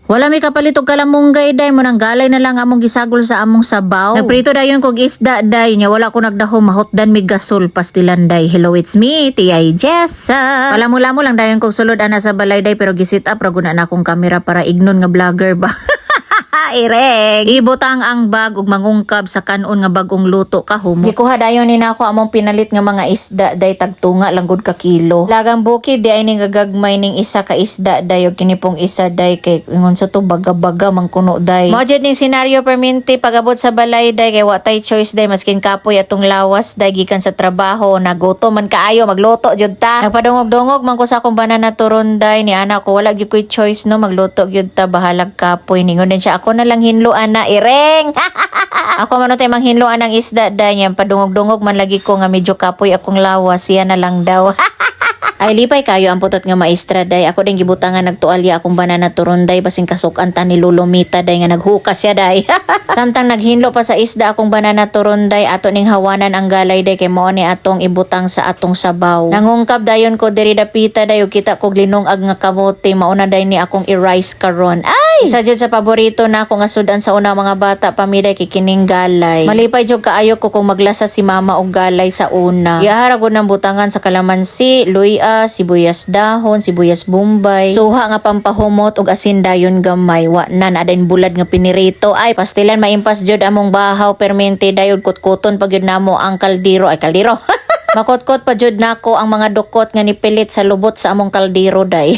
Wala may kapalit og kalamunggay day mo nang galay na lang among gisagol sa among sabaw. Nagprito dayon kog isda day nya wala ko nagdaho mahotdan mig gasol pastilan day. Hello, it's me, Tiyay Jessa. Palamula mo lang dayon kog sulod ana sa balay day pero gisit up ra guna na akong kamera para ignon nga vlogger ba. Ireng. Ibutang ang bag ug mangungkab sa kanon nga bagong luto kahumot. Gikuha dayon ni nako among pinalit nga mga isda day tagtunga lang gud ka kilo. Lagang bukid di ay ning gagagmay ning isa ka isda day ug kini pong isa day kay ingon sa to baga-baga man kuno day. Mao jud ning senaryo perminti pagabot sa balay day kay wa tay choice day maskin kapoy atong lawas day gikan sa trabaho nagutom man kaayo magluto jud ta. Nagpadungog-dungog man ko sa akong banana turon day ni anak ko wala gyud koy choice no magluto jud ta bahalag kapoy ningon din siya ako na lang hinluan na ireng. Ako man tay manghinluan ng isda day niya padungog-dungog man lagi ko nga medyo kapoy akong lawas siya na lang daw. Ay lipay kayo ang putot nga maestra day. Ako din gibutangan nagtualya akong banana turon day basing kasukan ta ni Lulomita day nga naghukas siya day. Samtang naghinlo pa sa isda akong banana turon day ato ning hawanan ang galay day kay mao ni atong ibutang sa atong sabaw. Nangungkab dayon ko diri dapita day ug kita kog linungag nga kamote mao na day ni akong i-rice karon. Ay sa jud sa paborito na ako nga sudan sa una mga bata pamiday kikining galay. Malipay jud kaayo ko kung maglasa si mama og galay sa una. Iahara gud nang butangan sa kalamansi, luya, sibuyas dahon, sibuyas bombay, suha nga pampahumot ug asin dayon gamay. Wa na dayon bulad nga pinirito. Ay pastilan maimpas jud among bahaw permente dayon kutkuton pagyud namo ang kaldero ay kaldero. Makotkot pa jud nako ang mga dukot nga nipilit sa lubot sa among kaldero day.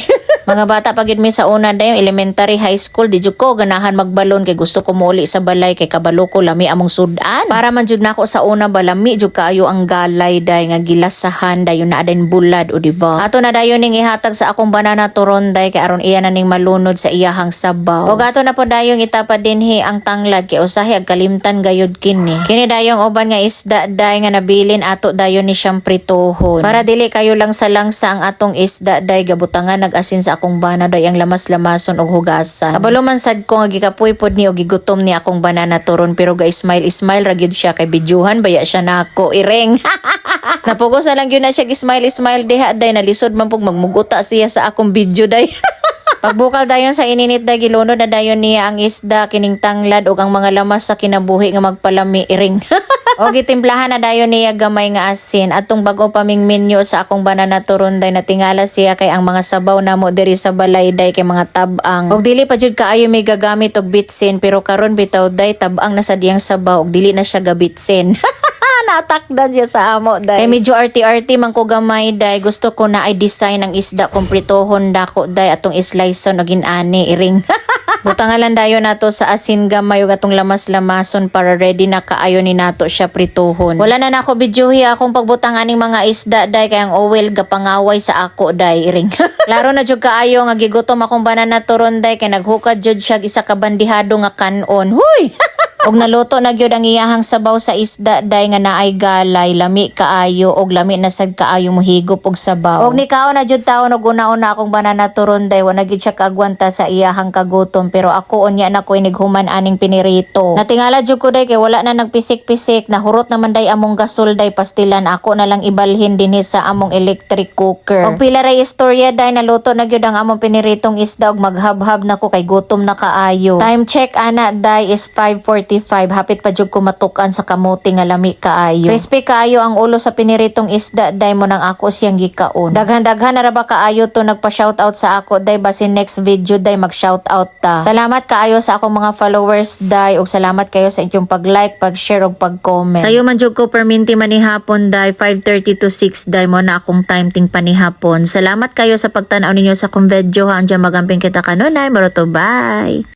Mga bata pagid mi sa una dayon elementary high school di jud ko ganahan magbalon kay gusto ko mouli sa balay kay kabalo ko lami among sudan. Para man jud nako sa una balami jud kaayo ang galay day nga gilasahan dayon na dayon bulad o diba. Ato na dayon ning ihatag sa akong banana turon day kay aron iya na ning malunod sa iyahang sabaw. Ug ato na po dayon itapad dinhi ang tanglad kay usahay ag kalimtan gayud kini. Kini dayong uban nga isda day nga nabilin ato dayon ni siyang pritohon. Para dili kayo lang sa langsa ang atong isda day gabutangan nag-asin sa akong banana day ang lamas-lamason og hugasan. Kabalo man sad ko nga gikapoy pod ni og gigutom ni akong banana turon pero ga smile ra gyud siya kay bidyuhan baya siya nako ireng. Napugos na lang gyud na siya smile diha day nalisod man pug magmuguta siya sa akong video day. Pagbukal dayon sa ininit day gilunod na dayon niya ang isda kining tanglad ug ang mga lamas sa kinabuhi nga magpalami iring. O gitimplahan na dayon niya gamay nga asin atong bag-o paming menu sa akong banana turon day natingala siya kay ang mga sabaw namo diri sa balay day kay mga tabang. Og dili pa jud kaayo may gagamit og bitsin pero karon bitaw day tabang na sa diyang sabaw og dili na siya gabitsin. Natakdan siya sa amo day. Kay medyo arty-arty man ko gamay day. Gusto ko na ay design ang isda kung pritohon dako day atong isliceon og inani iring. Butangalan dayon nato sa asin gamay ug atong lamas-lamason para ready na kaayo ni nato siya pritohon. Wala na nako videohi akong pagbutang aning mga isda day kay ang oil gapangaway sa ako day iring. Klaro na jud kaayo nga gigutom akong banana turon day kay naghukad jud siya isa ka bandihado nga kanon. Huy. Og naluto na gyud ang iyahang sabaw sa isda day nga naay galay lami kaayo og lami na sad kaayo mohigop og sabaw. Og nikaon na jud taon og una-una akong banana turon day wa na gyud siya kaagwanta sa iyahang kagutom pero ako unya na ko inighuman aning pinirito. Natingala jud ko day kay wala na nagpisik-pisik nahurot naman day among gasol day pastilan ako na lang ibalhin dinhi sa among electric cooker. Og pila ray istorya day naluto na gyud ang among piniritong isda og maghab-hab na ko kay gutom na kaayo. Time check ana day is 5:45 hapit pa jud ko matukan sa kamote nga lami kaayo. Crispy kaayo ang ulo sa piniritong isda day mo nang ako siyang gikaon. Daghan-daghan na ra ba kaayo to nagpa-shoutout sa ako day basin next video day mag-shoutout ta. Salamat kaayo sa akong mga followers day ug salamat kayo sa inyong pag-like, pag-share ug pag-comment. Sayo man jud ko perminti manihapon day 5:30 to 6 day mo na akong time ting panihapon. Salamat kayo sa pagtan-aw ninyo sa akong video ha. Andiyan magamping kita kanunay. Maroto bye.